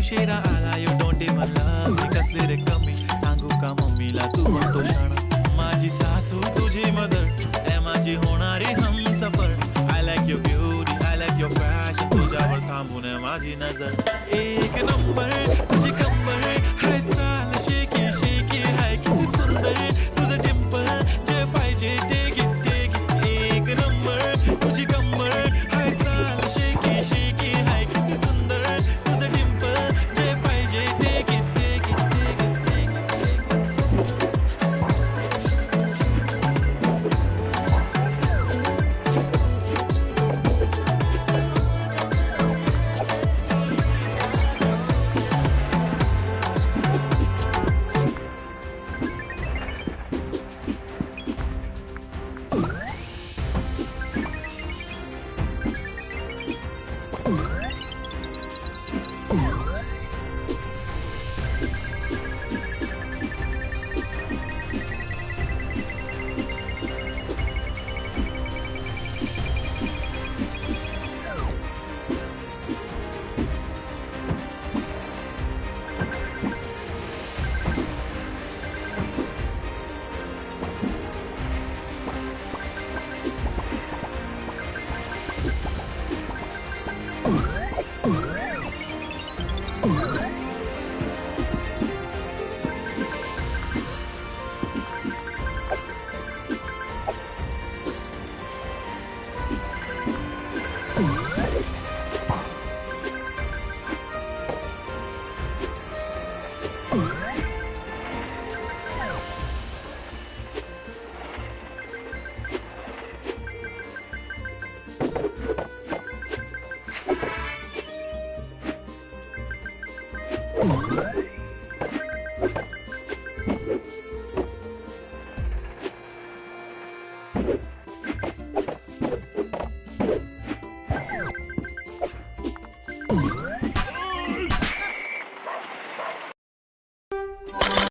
उशिरा आला you don't even love me कसली रे कमी सांगू का मम्मीला तू म्हणतो शाणा माझी सासू तुझी मदर ए माझी होणारी Humsafar I like your beauty I like your fashion तुझ्यावर थांबून आहे माझी नजर एक नंबर तुझी कंबर हाय चाल शेकी शेकी हाय किती सुंदर तुझं डिंपल जे पाहिजे ते घे एक नंबर तुझी कंबर हाय चाल शेकी शेकी हाय किती सुंदर तुझं डिंपल जे पाहिजे ते घे